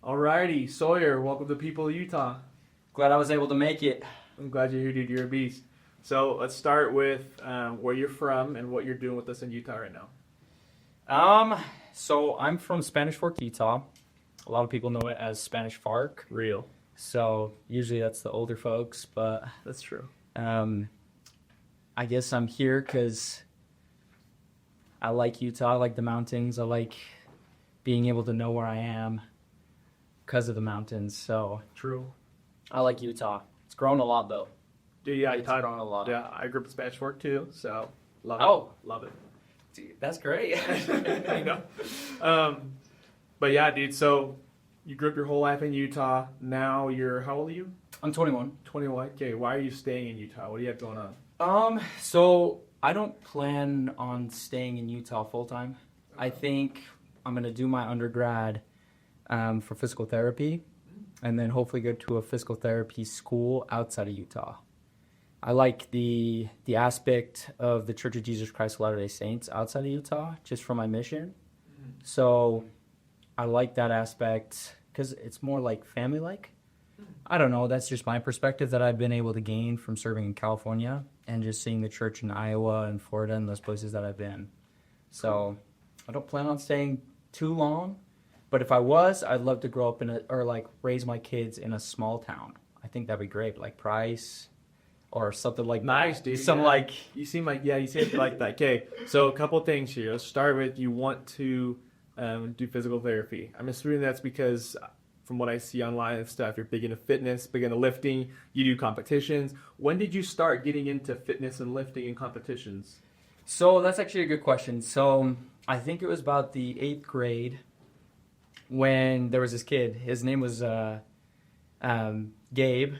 Alrighty, Sawyer, welcome to People of Utah. Glad I was able to make it. I'm glad you're here, dude. You're a beast. So let's start with where you're from and what you're doing with us in Utah right now. So I'm from Spanish Fork, Utah. A lot of people know it as Spanish Fork. Real. So usually that's the older folks, but That's true. I guess I'm here because I like Utah. I like the mountains. I like being able to know where I am because of the mountains. So True. I like Utah. It's grown a lot though. Dude, yeah, It's grown a lot. Yeah, I grew up in Spanish Fork too, so love Oh. it. Love it. Dude, that's great. I know. But yeah, dude, so you grew up your whole life in Utah. Now how old are you? I'm 21. 21. Okay, why are you staying in Utah? What do you have going on? So I don't plan on staying in Utah full time. I think I'm gonna do my undergrad for physical therapy, and then hopefully go to a physical therapy school outside of Utah. I like the aspect of the Church of Jesus Christ of Latter-day Saints outside of Utah, just for my mission. So I like that aspect because it's more like family-like. I don't know. That's just my perspective that I've been able to gain from serving in California and just seeing the church in Iowa and Florida and those places that I've been. So I don't plan on staying too long, but if I was, I'd love to grow up raise my kids in a small town. I think that'd be great, like Price or something like Nice, dude. some Yeah. like You seem like that. Okay, so a couple things here. Let's start with you want to do physical therapy. I'm assuming that's because from what I see online and stuff, you're big into fitness, big into lifting. You do competitions. When did you start getting into fitness and lifting and competitions? So that's actually a good question. So I think it was about the 8th grade when there was this kid. His name was Gabe.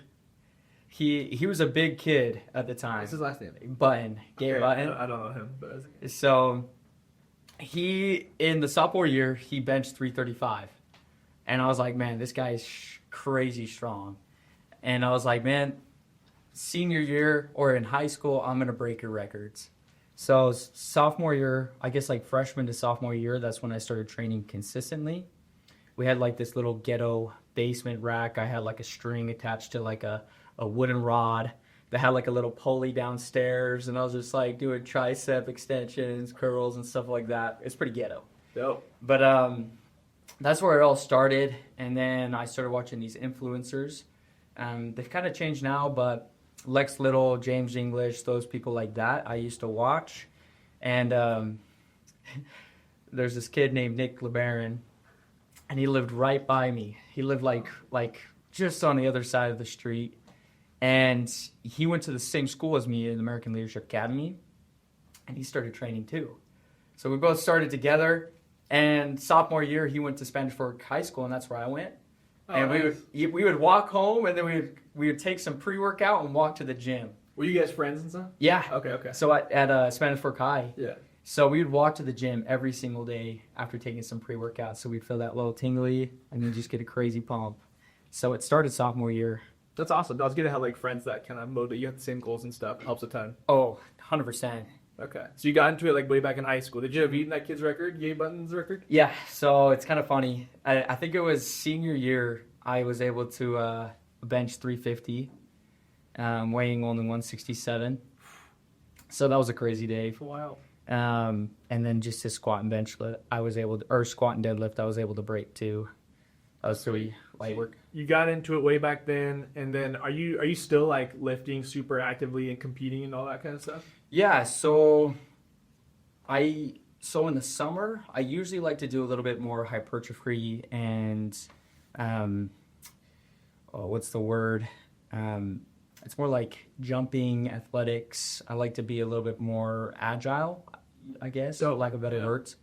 He was a big kid at the time. What's his last name? Button. Gabe Okay, Button. I don't know him, but So he, in the sophomore year, he benched 335. And I was like, man, this guy is crazy strong. And I was like, man, senior year or in high school, I'm going to break your records. So sophomore year, I guess like freshman to sophomore year, that's when I started training consistently. We had like this little ghetto basement rack. I had like a string attached to like a wooden rod that had like a little pulley downstairs. And I was just like doing tricep extensions, curls and stuff like that. It's pretty ghetto. Dope. But that's where it all started. And then I started watching these influencers. They've kind of changed now, but Lex Little, James English, those people like that I used to watch. And there's this kid named Nick LeBaron, and he lived right by me. He lived like just on the other side of the street. And he went to the same school as me in American Leadership Academy, and he started training too. So we both started together. And sophomore year, he went to Spanish Fork High School, and that's where I went. And nice. we would walk home, and then we would take some pre-workout and walk to the gym. Were you guys friends and stuff? Yeah. Okay. So at Spanish Fork High. Yeah. So we would walk to the gym every single day after taking some pre-workout. So we'd feel that little tingly, and then just get a crazy pump. So it started sophomore year. That's awesome. I was good to have like friends that kind of motivate you have the same goals and stuff. Helps a ton. Oh, 100%. Okay. So you got into it like way back in high school. Did you have beaten that kid's record, Gabe Button's record? Yeah, so it's kind of funny. I think it was senior year I was able to bench 350, weighing only 167. So that was a crazy day. Wow. And then just his squat and bench lift, squat and deadlift, I was able to break too. That was really light work. You got into it way back then, and then are you still like lifting super actively and competing and all that kind of stuff? Yeah, so in the summer, I usually like to do a little bit more hypertrophy and what's the word? It's more like jumping, athletics. I like to be a little bit more agile, I guess, for lack of better words.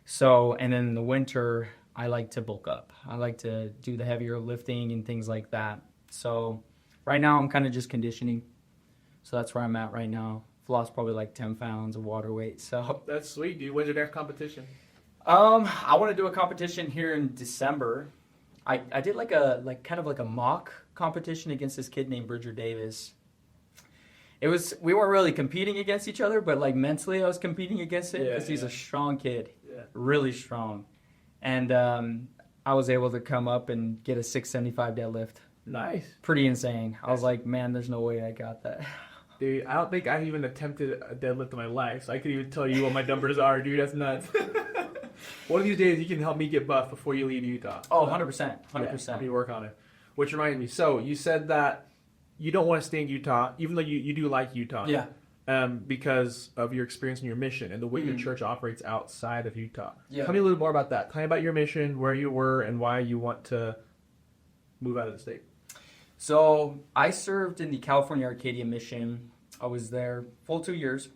So, and then in the winter, I like to bulk up. I like to do the heavier lifting and things like that. So right now I'm kind of just conditioning. So that's where I'm at right now. I've lost probably like 10 pounds of water weight. So That's sweet, dude. When's your next competition? I want to do a competition here in December. I did kind of like a mock competition against this kid named Bridger Davis. We weren't really competing against each other, but like mentally I was competing against him because he's a strong kid, really strong. And I was able to come up and get a 675 deadlift. Nice. Pretty insane. I was like, man, there's no way I got that. Dude, I don't think I've even attempted a deadlift in my life, so I could even tell you what my numbers are, dude. That's nuts. One of these days, you can help me get buff before you leave Utah. Oh, 100%. Yeah, 100%. let me work on it. Which reminds me, so you said that you don't want to stay in Utah, even though you do like Utah. Yeah. Because of your experience and your mission and the way your church operates outside of Utah. Yeah. Tell me a little more about that. Tell me about your mission, where you were, and why you want to move out of the state. So I served in the California Arcadia mission. I was there full 2 years.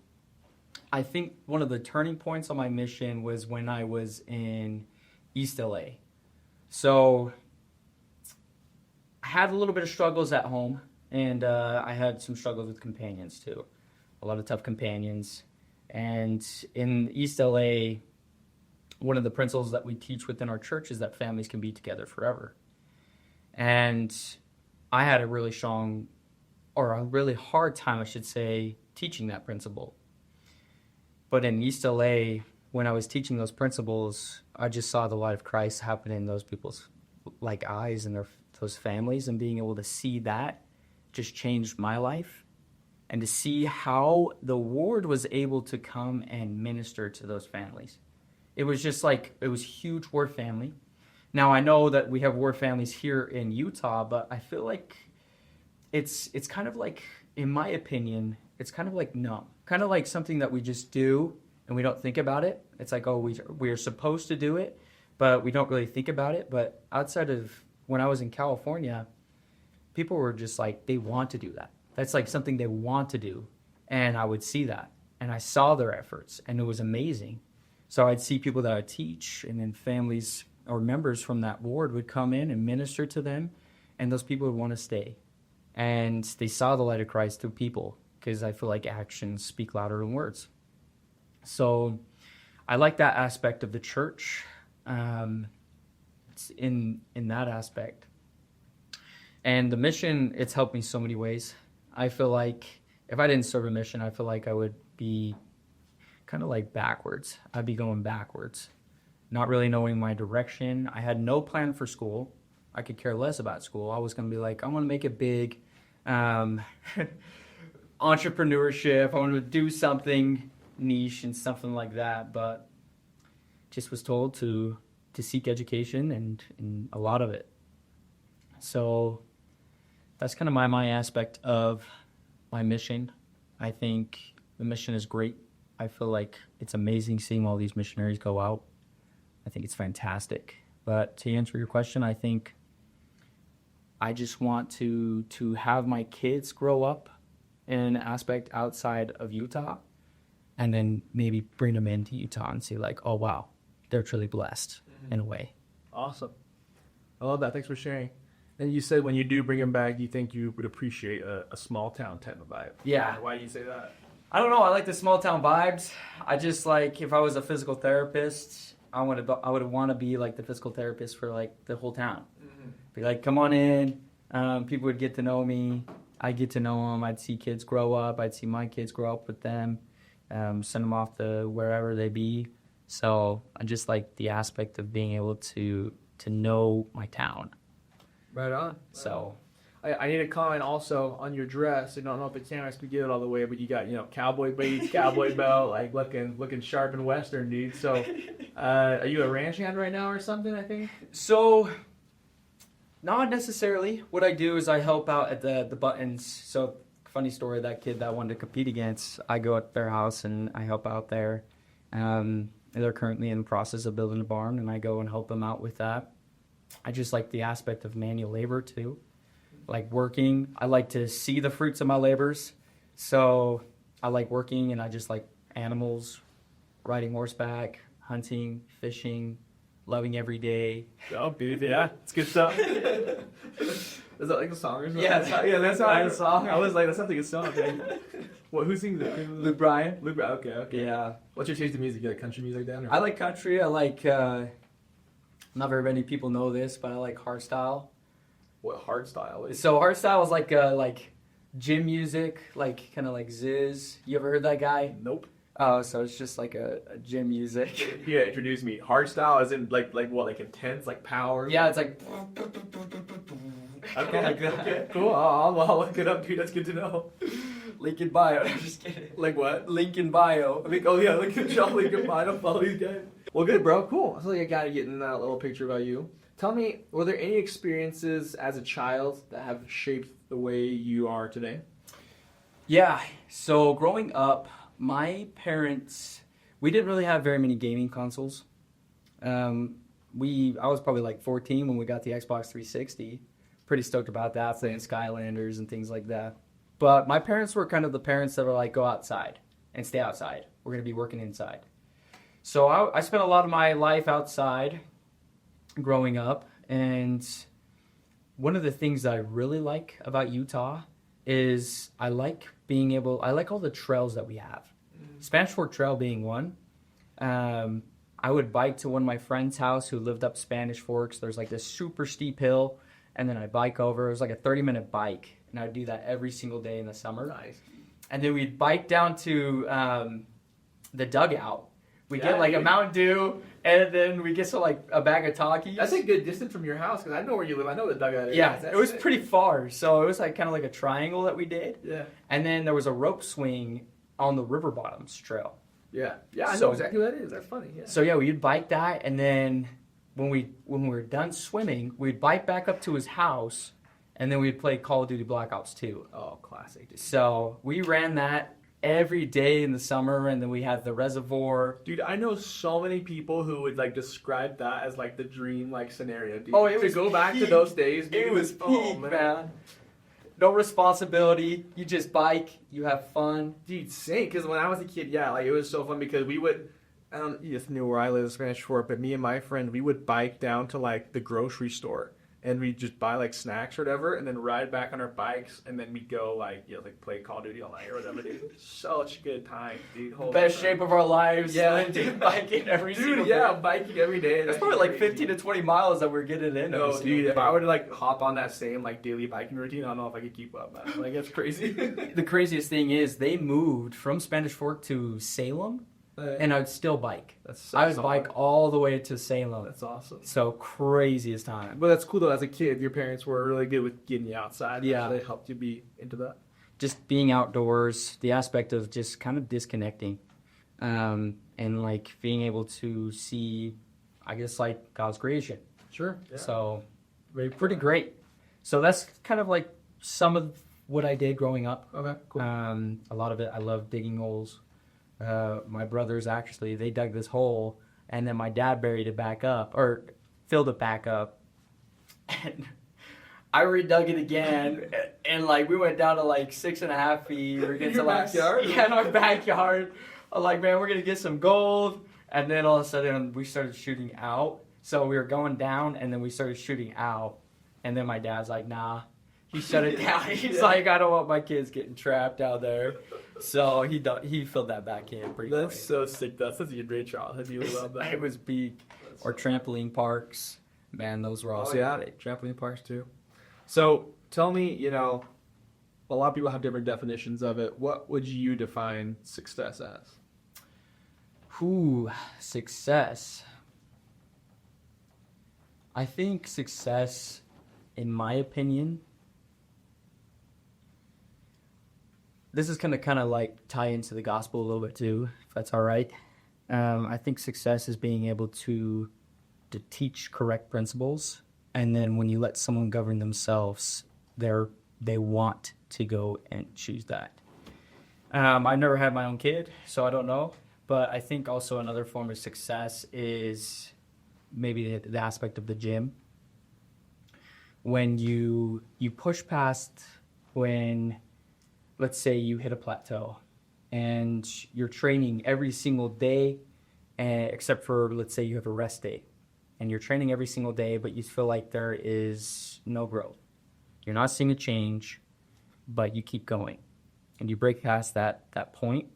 I think one of the turning points on my mission was when I was in East LA. So I had a little bit of struggles at home, and I had some struggles with companions too. A lot of tough companions. And in East LA, one of the principles that we teach within our church is that families can be together forever. And I had a really strong, or a really hard time, I should say, teaching that principle. But in East LA, when I was teaching those principles, I just saw the light of Christ happen in those people's eyes and those families, and being able to see that just changed my life. And to see how the ward was able to come and minister to those families. It was just like, it was huge ward family. Now, I know that we have ward families here in Utah, but I feel like it's kind of like, in my opinion, it's kind of like numb. Kind of like something that we just do and we don't think about it. It's like, oh, we're supposed to do it, but we don't really think about it. But outside of when I was in California, people were just like, they want to do that. That's like something they want to do. And I would see that. And I saw their efforts. And it was amazing. So I'd see people that I teach. And then families or members from that ward would come in and minister to them. And those people would want to stay. And they saw the light of Christ through people. Because I feel like actions speak louder than words. So I like that aspect of the church. It's in that aspect. And the mission, it's helped me so many ways. I feel like if I didn't serve a mission, I feel like I would be kind of like backwards. I'd be going backwards, not really knowing my direction. I had no plan for school. I could care less about school. I was going to be like, I want to make it big. Entrepreneurship. I want to do something niche and something like that. But just was told to seek education and a lot of it. So that's kind of my aspect of my mission. I think the mission is great. I feel like it's amazing seeing all these missionaries go out. I think it's fantastic. But to answer your question, I think I just want to have my kids grow up in an aspect outside of Utah, and then maybe bring them into Utah and see like, oh, wow, they're truly blessed in a way. Awesome. I love that. Thanks for sharing. And you said when you do bring them back, you think you would appreciate a small town type of vibe. Yeah. Why do you say that? I don't know. I like the small town vibes. I just like, if I was a physical therapist, I would want to be like the physical therapist for like the whole town. Mm-hmm. Be like, come on in. People would get to know me. I'd get to know them. I'd see kids grow up. I'd see my kids grow up with them. Send them off to wherever they be. So I just like the aspect of being able to know my town. Right on. So I need to comment also on your dress. I don't know if it's cameras can get it all the way, but you got, cowboy boots, cowboy belt, like looking sharp and western, dude. So are you a ranch hand right now or something, I think? So not necessarily. What I do is I help out at the buttons. So funny story, that kid that I wanted to compete against, I go at their house and I help out there. They're currently in the process of building a barn, and I go and help them out with that. I just like the aspect of manual labor too. Like working. I like to see the fruits of my labors. So I like working, and I just like animals, riding horseback, hunting, fishing, loving every day. Oh, dude, yeah. It's good stuff. Is that like a song or something? Yeah, that's not a song. I was like, that's not a good song, man. What, who sings it? Luke Bryan. Luke Bryan, okay. Yeah. What's your taste in music? You like country music then? Or? I like country. I like, not very many people know this, but I like hardstyle. What hardstyle is? So hardstyle is like gym music, like kind of like Ziz. You ever heard that guy? Nope. Oh, so it's just like a gym music. Yeah, introduce me. Hardstyle as in like what, like intense, like power? Yeah, it's like. Okay, like that. okay, cool. I'll look it up, dude. That's good to know. Link in bio. I'm just kidding. Like what? Link in bio. I think, oh yeah, look at John, link in bio. Don't follow these guys. Well, good, bro. Cool. I feel like I gotta get in that little picture about you. Tell me, were there any experiences as a child that have shaped the way you are today? Yeah. So growing up, my parents, we didn't really have very many gaming consoles. I was probably like 14 when we got the Xbox 360. Pretty stoked about that, playing Skylanders and things like that. But my parents were kind of the parents that were like, go outside and stay outside. We're going to be working inside. So I spent a lot of my life outside growing up. And one of the things that I really like about Utah is I like all the trails that we have. Spanish Fork Trail being one. I would bike to one of my friend's house who lived up Spanish Forks. There's like this super steep hill, and then I'd bike over. It was like a 30-minute bike, and I'd do that every single day in the summer. Nice. And then we'd bike down to the dugout. We'd Yeah, get like a dude. Mountain Dew, and then we get some like a bag of Takis. That's a good distance from your house because I know where you live. I know the dugout is. Yeah, That's it was sick. pretty far. So it was like kind of like a triangle that we did. Yeah. And then there was a rope swing on the River Bottoms Trail. Yeah. Yeah, I know So- exactly what that is. That's funny. Yeah. So yeah, we'd bike that, and then when we were done swimming, we'd bike back up to his house, and then we'd play Call of Duty Black Ops 2. Oh, classic. Dude. So we ran that every day in the summer, and then we had the reservoir. Dude, I know so many people who would like describe that as like the dream like scenario. Dude. Oh, it to was go back to peak. those days. Dude, It was peak, oh, man. No responsibility. You just bike. You have fun. Dude, same. Because when I was a kid, yeah, like it was so fun because we would. I don't. You just knew where I live, Spanish Fork, but me and my friend, we would bike down to like the grocery store, and we'd just buy like snacks or whatever, and then ride back on our bikes, and then we'd go like like play Call of Duty all night or whatever. Dude, such good time, dude. Holy Best crap. shape of our lives. Yeah, dude, biking every single Dude, yeah, day. biking every day. That's probably like 15 to 20 miles that we're getting in. No, every single dude, if day. I were to like hop on that same like daily biking routine, I don't know if I could keep up, man. Like, it's crazy. The craziest thing is they moved from Spanish Fork to Salem, and I'd still bike. I would bike all the way to Salem. That's awesome. So craziest time. But that's cool though. As a kid, your parents were really good with getting you outside. Yeah. They helped you be into that. Just being outdoors, the aspect of just kind of disconnecting, and like being able to see, I guess, like God's creation. Sure. So pretty great. So that's kind of like some of what I did growing up. Okay. Cool. A lot of it, I love digging holes. My brothers actually, they dug this hole, and then my dad buried it back up, or filled it back up. And I redug it again, and like we went down to like 6.5 feet. We're getting In your to like backyard? yeah, in our backyard. I'm like, man, we're gonna get some gold. And then all of a sudden, we started shooting out. So we were going down, and then we started shooting out. And then my dad's like, nah. He shut it down. He's like, I don't want my kids getting trapped out there. So he filled that back in pretty quick. That's so sick. That's such a great childhood. You would love that. It was big. Or trampoline parks. Man, those were also great. Trampoline parks too. So tell me, a lot of people have different definitions of it. What would you define success as? Ooh, success. I think success, in my opinion, this is going to kind of like tie into the gospel a little bit too, if that's all right. I think success is being able to teach correct principles, and then when you let someone govern themselves, they want to go and choose that. I've never had my own kid, so I don't know. But I think also another form of success is maybe the aspect of the gym. When you push past when, let's say you hit a plateau and you're training every single day, except for, let's say you have a rest day. And you're training every single day, but you feel like there is no growth. You're not seeing a change, but you keep going. And you break past that point.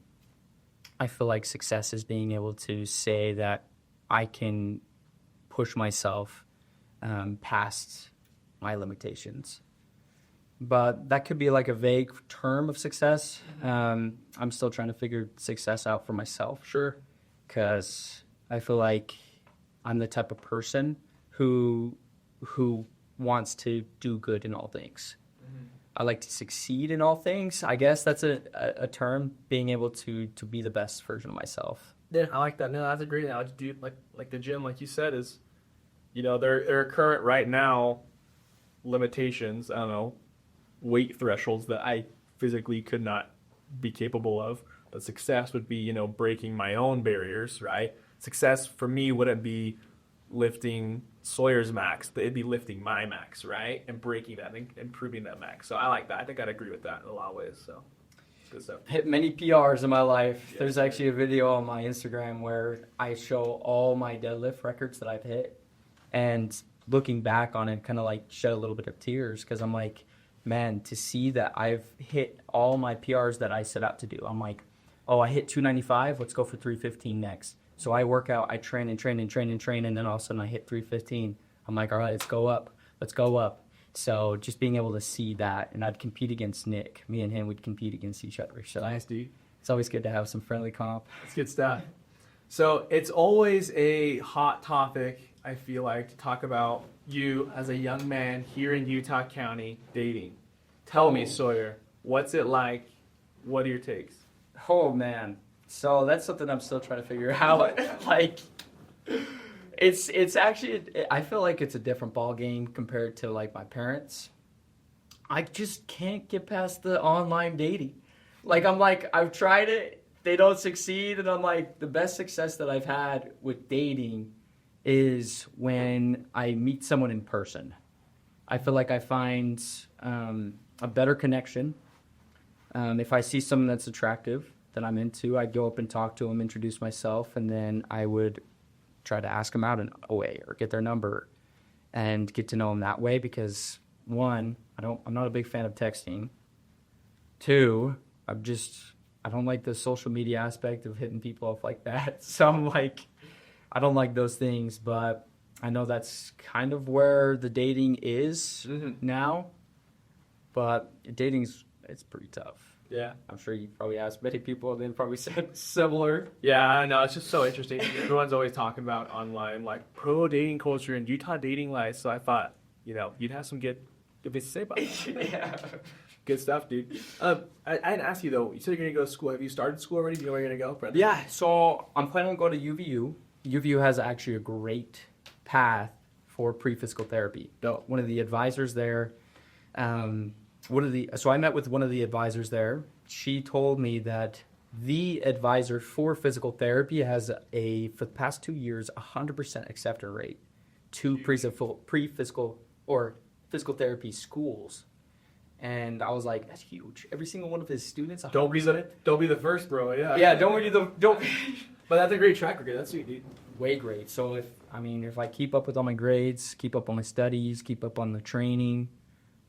I feel like success is being able to say that I can push myself past my limitations. but that could be like a vague term of success. I'm still trying to figure success out for myself. Sure. Because I feel like I'm the type of person who wants to do good in all things. I like to succeed in all things. I guess that's a term, being able to be the best version of myself. Yeah, I like that. No, that's a great analogy, dude. Like the gym, like you said, is, there are current right now limitations. I don't know, weight thresholds that I physically could not be capable of. But success would be, breaking my own barriers, right? Success for me wouldn't be lifting Sawyer's max, but it'd be lifting my max, right? And breaking that and improving that max. So I like that. I think I'd agree with that in a lot of ways. So it's good stuff. Hit many PRs in my life. Yeah, There's actually a video on my Instagram where I show all my deadlift records that I've hit. And looking back on it, kind of like shed a little bit of tears, because I'm like, man, to see that I've hit all my PRs that I set out to do. I'm like, oh, I hit 295. Let's go for 315 next. So I work out, I train, and then all of a sudden I hit 315. I'm like, all right, let's go up. So just being able to see that, and I'd compete against Nick. Me and him would compete against each other. So Nice, dude. it's always good to have some friendly comp. That's good stuff. So it's always a hot topic, I feel like, to talk about you as a young man here in Utah County dating. Tell me, Sawyer, what's it like? What are your takes? Oh, man. So that's something I'm still trying to figure out. Like, it's actually, I feel like it's a different ball game compared to like my parents. I just can't get past the online dating. I've tried it, they don't succeed, and I'm like, the best success that I've had with dating is when I meet someone in person. I feel like I find a better connection. If I see someone that's attractive that I'm into, I'd go up and talk to them, introduce myself, and then I would try to ask them out in a way or get their number and get to know them that way, because one, I'm not a big fan of texting. Two, I don't like the social media aspect of hitting people up like that. So I'm like, I don't like those things, but I know that's kind of where the dating is now. But it's pretty tough. Yeah. I'm sure you probably asked many people and they probably said similar. Yeah, I know. It's just so interesting. Everyone's always talking about online, like, pro dating culture and Utah dating life. So I thought, you'd have some good bits to say about it. Yeah. Good stuff, dude. I didn't ask you, though. You said you're going to go to school. Have you started school already? Do you know where you're going to go, brother? Yeah, so I'm planning on going to UVU. UVU has actually a great path for pre-physical therapy. One of the advisors there, so I met with one of the advisors there. She told me that the advisor for physical therapy has for the past 2 years, 100% acceptance rate to pre-physical or physical therapy schools. And I was like, that's huge. Every single one of his students. Don't be the first, bro. Yeah. Yeah, don't. But that's a great track record. That's sweet, dude. Way great. So if I keep up with all my grades, keep up on my studies, keep up on the training,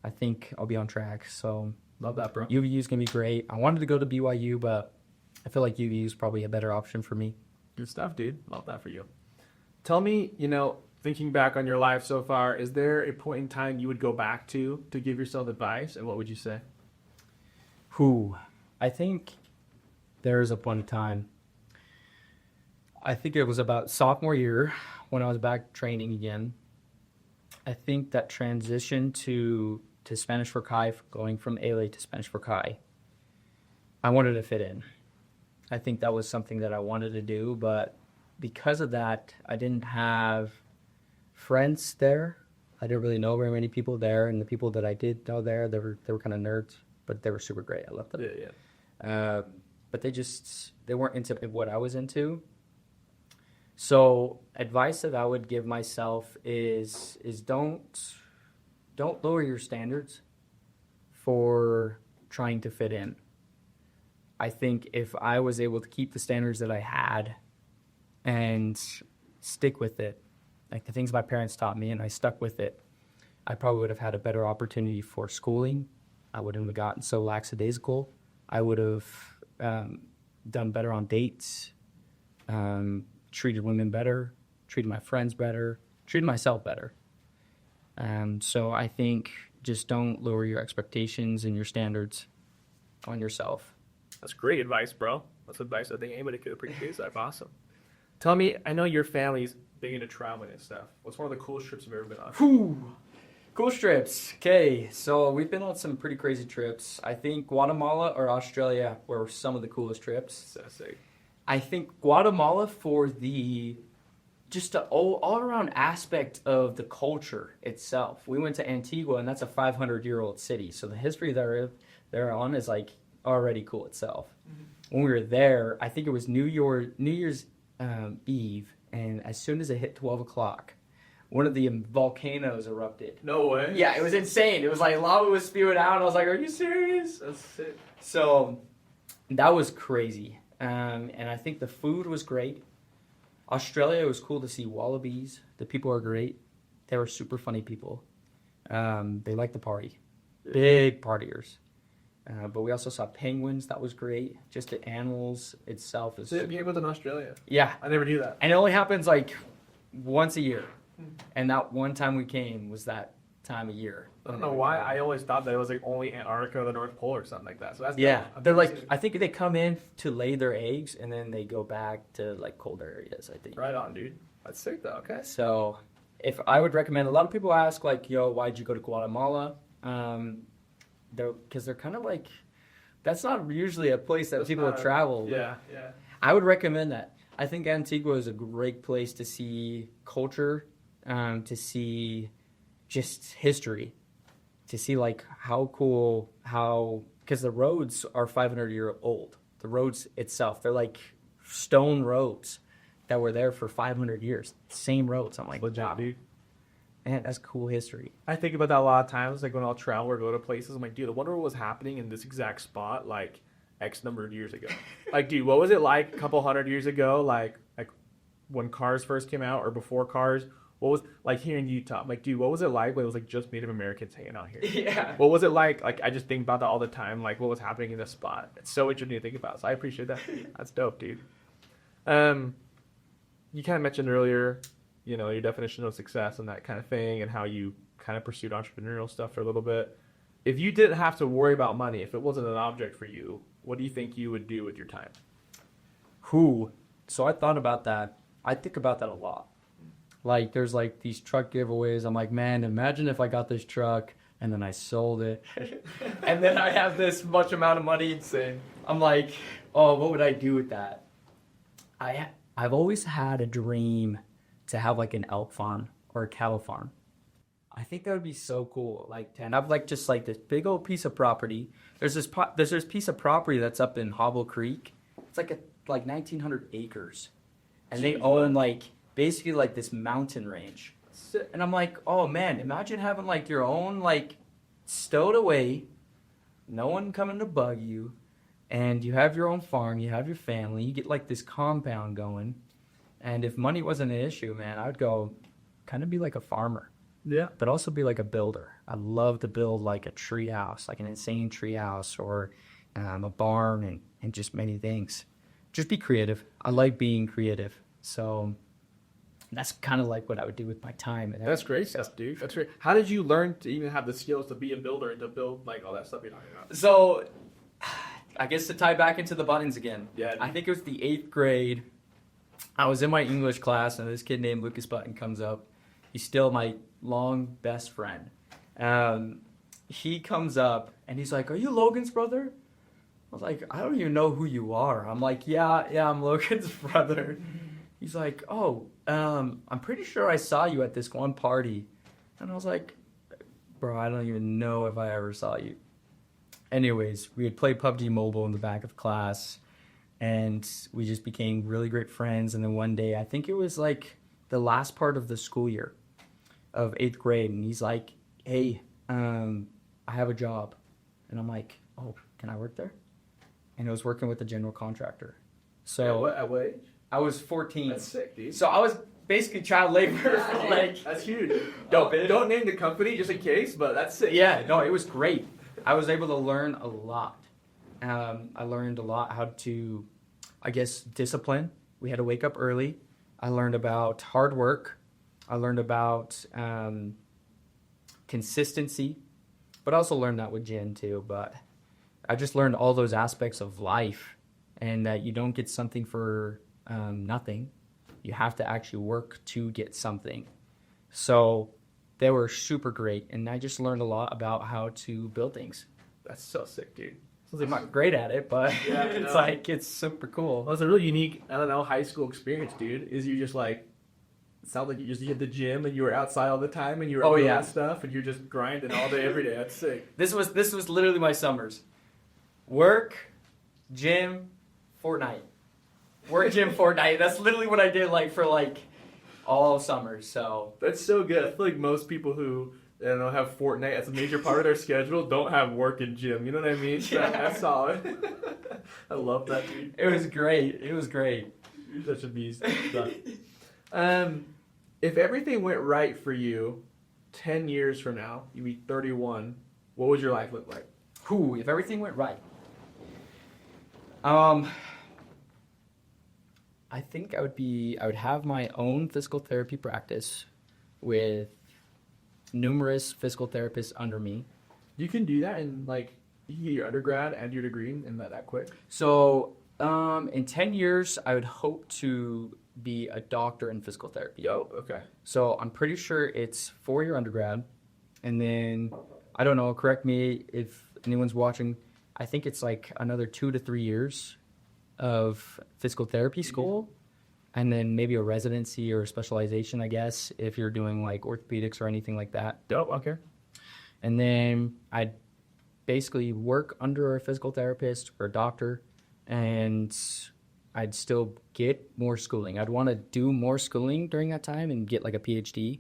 I think I'll be on track. So Love that, bro. UVU is gonna be great. I wanted to go to BYU, but I feel like UVU is probably a better option for me. Good stuff, dude. Love that for you. Tell me, thinking back on your life so far, is there a point in time you would go back to give yourself advice, and what would you say? I think there is a point in time. I think it was about sophomore year when I was back training again. I think that transition to Spanish for Kai, going from ALA to Spanish for Kai, I wanted to fit in. I think that was something that I wanted to do, but because of that, I didn't have friends there. I didn't really know very many people there, and the people that I did know there, they were kind of nerds, but they were super great. I loved them. Yeah. But they weren't into what I was into. So advice that I would give myself is don't lower your standards for trying to fit in. I think if I was able to keep the standards that I had and stick with it, like the things my parents taught me, and I stuck with it, I probably would have had a better opportunity for schooling. I wouldn't have gotten so lackadaisical. I would have done better on dates, treated women better, treated my friends better, treated myself better. So I think just don't lower your expectations and your standards on yourself. That's great advice, bro. That's advice I think anybody could appreciate. That's awesome. Tell me, I know your family's big into traveling and stuff. What's one of the coolest trips you've ever been on? Whew. Cool trips. Okay, so we've been on some pretty crazy trips. I think Guatemala or Australia were some of the coolest trips. That's sick. I think Guatemala for the just the all around aspect of the culture itself. We went to Antigua, and that's a 500-year-old city, so the history they're on is like already cool itself. When we were there, I think it was New Year's Eve, and as soon as it hit 12 o'clock, one of the volcanoes erupted. No way. Yeah, it was insane. It was like lava was spewing out, and I was like, "Are you serious?" That's sick. So that was crazy. And I think the food was great. Australia, it was cool to see wallabies. The people are great. They were super funny people. They like to party. Big partiers. But we also saw penguins. That was great. Just the animals itself is... So you lived in Australia? Yeah. I never knew that. And it only happens like once a year. And that one time we came was that time of year. I don't know why. I always thought that it was like only Antarctica or the North Pole or something like that. So that's Yeah. dope. They're like, I think they come in to lay their eggs and then they go back to like colder areas, I think. Right on, dude. That's sick though. Okay. So if I would recommend, a lot of people ask like, yo, why'd you go to Guatemala? Because they're kind of like, that's not usually a place that people travel. Yeah, yeah. I would recommend that. I think Antigua is a great place to see culture, to see just history, to see like how cool, because the roads are 500-year old. The roads itself, they're like stone roads that were there for 500 years. Same roads. I'm like, Legit, wow, dude. man, that's cool history. I think about that a lot of times, like when I'll travel or go to places, I'm like, dude, I wonder what was happening in this exact spot like X number of years ago. Like, dude, what was it like a couple hundred years ago, like when cars first came out or before cars? What was like here in Utah? I'm like, dude, what was it like when it was like just Native Americans hanging out here? Yeah. What was it like? Like, I just think about that all the time. Like, what was happening in this spot? It's so interesting to think about. So I appreciate that. That's dope, dude. You kind of mentioned earlier, you know, your definition of success and that kind of thing, and how you kind of pursued entrepreneurial stuff for a little bit. If you didn't have to worry about money, if it wasn't an object for you, what do you think you would do with your time? So I thought about that. I think about that a lot. Like, there's like these truck giveaways. I'm like, man, imagine if I got this truck and then I sold it. And then I have this much amount of money. Insane. I'm like, oh, what would I do with that? I've always had a dream to have like an elk farm or a cattle farm. I think that would be so cool. Like, to have like just like this big old piece of property. There's this piece of property that's up in Hobble Creek. It's like 1,900 acres, and they own like basically like this mountain range. And I'm like, oh man, imagine having like your own like stowed away, no one coming to bug you, and you have your own farm, you have your family, you get like this compound going. And if money wasn't an issue, man, I would go kind of be like a farmer. Yeah. But also be like a builder. I'd love to build like a tree house, like an insane tree house, or a barn, and just many things. Just be creative. I like being creative. So that's kind of like what I would do with my time. And That's great stuff, dude. That's great. How did you learn to even have the skills to be a builder and to build like all that stuff you're talking about? So I guess to tie back into the buttons again. Yeah. I think it was the 8th grade. I was in my English class, and this kid named Lucas Button comes up. He's still my long best friend. He comes up, and he's like, "Are you Logan's brother?" I was like, "I don't even know who you are." I'm like, yeah, I'm Logan's brother. He's like, "Oh, I'm pretty sure I saw you at this one party." And I was like, "Bro, I don't even know if I ever saw you." Anyways, we had played PUBG Mobile in the back of class, and we just became really great friends. And then one day, I think it was like the last part of the school year of 8th grade, and he's like, "Hey, I have a job." And I'm like, "Oh, can I work there?" And I was working with a general contractor. So At what age? I was 14. That's sick, dude. So I was basically child labor. Like, That's huge. Don't name the company just in case, but that's sick. yeah, no, it was great. I was able to learn a lot. I learned a lot how to, I guess, discipline. We had to wake up early. I learned about hard work. I learned about consistency. But I also learned that with gin too. But I just learned all those aspects of life, and that you don't get something for nothing. You have to actually work to get something. So they were super great, and I just learned a lot about how to build things. That's so sick, dude. I'm not great at it, but Yeah, it's no. like it's super cool. Well, it's a really unique, I don't know, high school experience, dude. Is you just like, it sounds like you hit the gym and you were outside all the time and you were doing stuff and you're just grinding all day, every day. That's sick. This was literally my summers. Work, gym, Fortnite. Work, gym, Fortnite. That's literally what I did for all summers. So That's so good. I feel like most people who I don't know have Fortnite as a major part of their schedule don't have work and gym. You know what I mean? Yeah. That's solid. I love that, dude. it was great. It was great. You're such a beast. If everything went right for you 10 years from now, you'd be 31, what would your life look like? Whew, if everything went right. I think I would have my own physical therapy practice with numerous physical therapists under me. You can do that in you can get your undergrad and your degree in that quick. So, in 10 years, I would hope to be a doctor in physical therapy. Okay. So I'm pretty sure it's 4-year undergrad, and then I don't know. Correct me if anyone's watching. I think it's another 2 to 3 years of physical therapy school, and then maybe a residency or a specialization, I guess, if you're doing orthopedics or anything like that. Dope. Okay. And then I'd basically work under a physical therapist or a doctor, and I'd still get more schooling. I'd want to do more schooling during that time and get a PhD,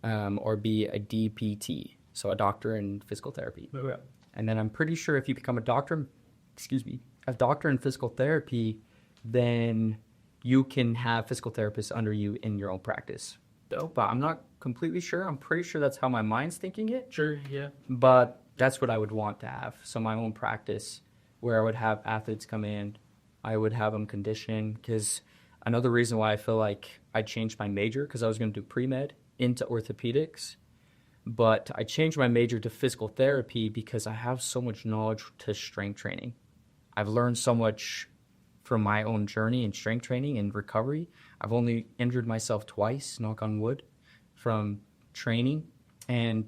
or be a DPT, so a doctor in physical therapy. Okay. And then I'm pretty sure if you become a doctor in physical therapy, then you can have physical therapists under you in your own practice. Dope. But I'm not completely sure. I'm pretty sure that's how my mind's thinking it. Sure. Yeah. But that's what I would want to have. So my own practice where I would have athletes come in. I would have them condition, because another reason why I feel like I changed my major, because I was going to do pre-med into orthopedics, but I changed my major to physical therapy because I have so much knowledge to strength training. I've learned so much from my own journey in strength training and recovery. I've only injured myself twice, knock on wood, from training, and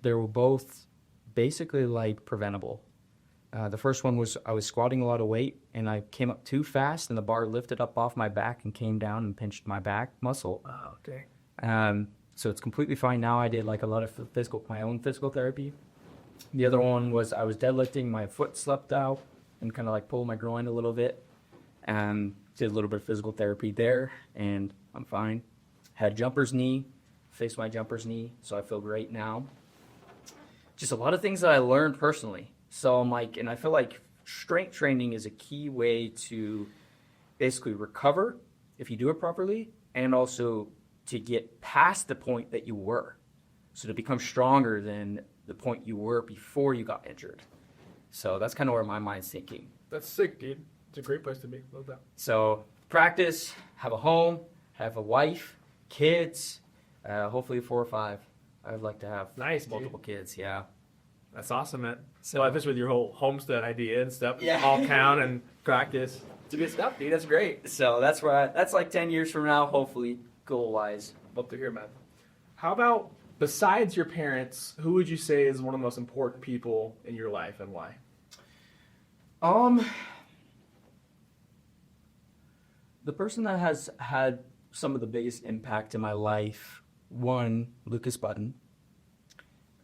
they were both basically preventable. The first one was I was squatting a lot of weight, and I came up too fast, and the bar lifted up off my back and came down and pinched my back muscle. Oh, okay. So it's completely fine now. I did a lot of my own physical therapy. The other one was I was deadlifting, my foot slipped out and kind of pulled my groin a little bit. Did a little bit of physical therapy there, and I'm fine. Had jumper's knee, fixed my jumper's knee, so I feel great now. Just a lot of things that I learned personally. So I'm and I feel like strength training is a key way to basically recover if you do it properly, and also to get past the point that you were. So to become stronger than the point you were before you got injured. So that's kind of where my mind's thinking. That's sick, dude. It's a great place to be. Love that. So practice, have a home, have a wife, kids, hopefully 4 or 5. I would like to have multiple kids, yeah. That's awesome, man. So if it's with your whole homestead idea and stuff, Yeah. all count and practice. It's good stuff, dude. That's great. So that's where that's 10 years from now, hopefully, goal-wise. Love to hear, man. How about, besides your parents, who would you say is one of the most important people in your life, and why? The person that has had some of the biggest impact in my life, one, Lucas Button.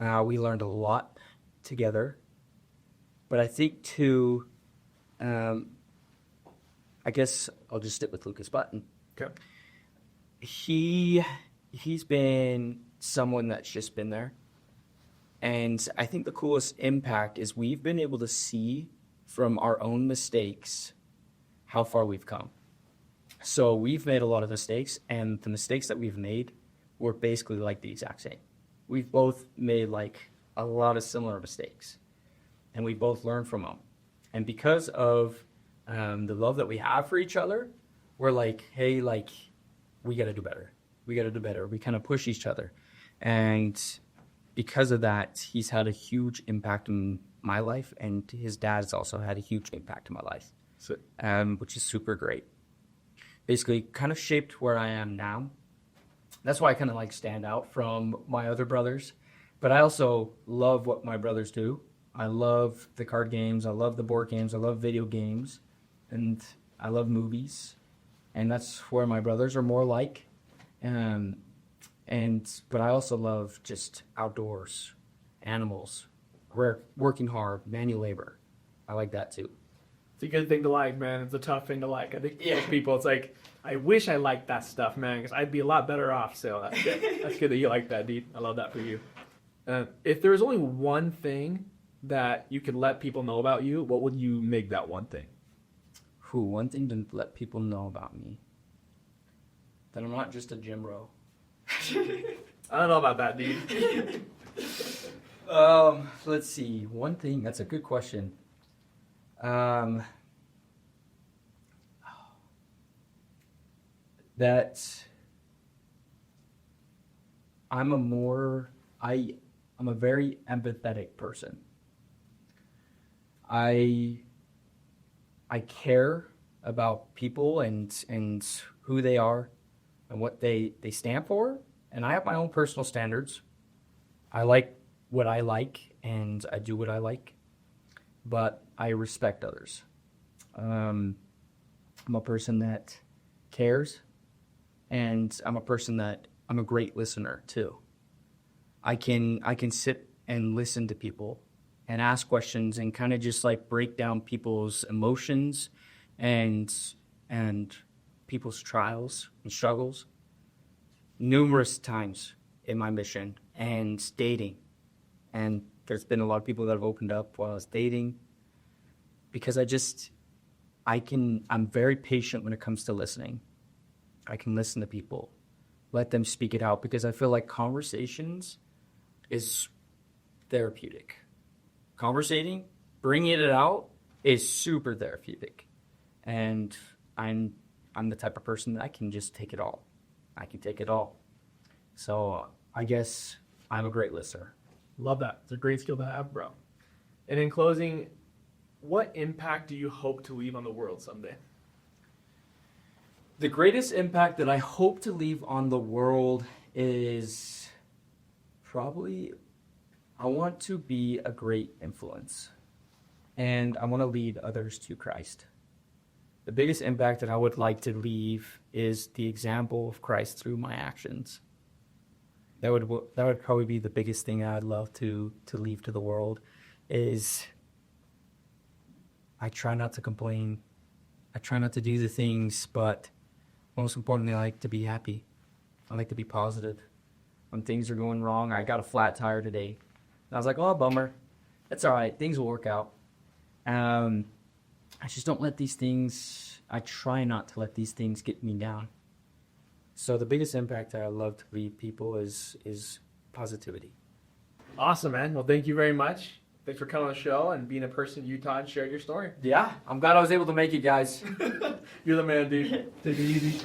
We learned a lot together. But I think, two, I guess I'll just stick with Lucas Button. Okay. He's been someone that's just been there. And I think the coolest impact is we've been able to see from our own mistakes how far we've come. So we've made a lot of mistakes, and the mistakes that we've made were basically the exact same. We've both made a lot of similar mistakes, and we both learned from them. And because of the love that we have for each other, we're hey, we got to do better. We got to do better. We kind of push each other. And because of that, he's had a huge impact on my life, and his dad's also had a huge impact on my life, So, which is super great. Basically, kind of shaped where I am now. That's why I kind of like stand out from my other brothers. But I also love what my brothers do. I love the card games. I love the board games. I love video games. And I love movies. And that's where my brothers are more like. But I also love just outdoors, animals, working hard, manual labor. I like that too. it's a good thing to like, man. It's a tough thing to like. I think most people, it's like, I wish I liked that stuff, man, because I'd be a lot better off. So that's good. That's good that you like that, dude. I love that for you. If there was only one thing that you could let people know about you, what would you make that one thing? One thing to let people know about me. That I'm not just a gym bro. I don't know about that, dude. Let's see. One thing. That's a good question. That I'm a very empathetic person. I care about people and who they are and what they stand for, and I have my own personal standards. I like what I like and I do what I like, but I respect others. I'm a person that cares, and I'm a great listener too. I can sit and listen to people and ask questions and kind of just like break down people's emotions and people's trials and struggles numerous times in my mission and dating. And there's been a lot of people that have opened up while I was dating, because I'm very patient when it comes to listening. I can listen to people, let them speak it out, because I feel like conversations is therapeutic. Conversating, bringing it out is super therapeutic. And I'm the type of person that I can just take it all. I can take it all. So I guess I'm a great listener. Love that. It's a great skill to have, bro. And in closing, what impact do you hope to leave on the world someday? The greatest impact that I hope to leave on the world is probably, I want to be a great influence, and I want to lead others to Christ. The biggest impact that I would like to leave is the example of Christ through my actions. That would probably be the biggest thing I'd love to leave to the world. Is I try not to complain. I try not to do the things, but most importantly, I like to be happy. I like to be positive. When things are going wrong, I got a flat tire today. And I was like, oh, bummer. That's all right. Things will work out. I just don't let these things, I try not to let these things get me down. So the biggest impact that I love to leave people is positivity. Awesome, man. Well, thank you very much. Thanks for coming on the show and being a person in Utah and sharing your story. Yeah, I'm glad I was able to make it, guys. You're the man, dude. Take it easy.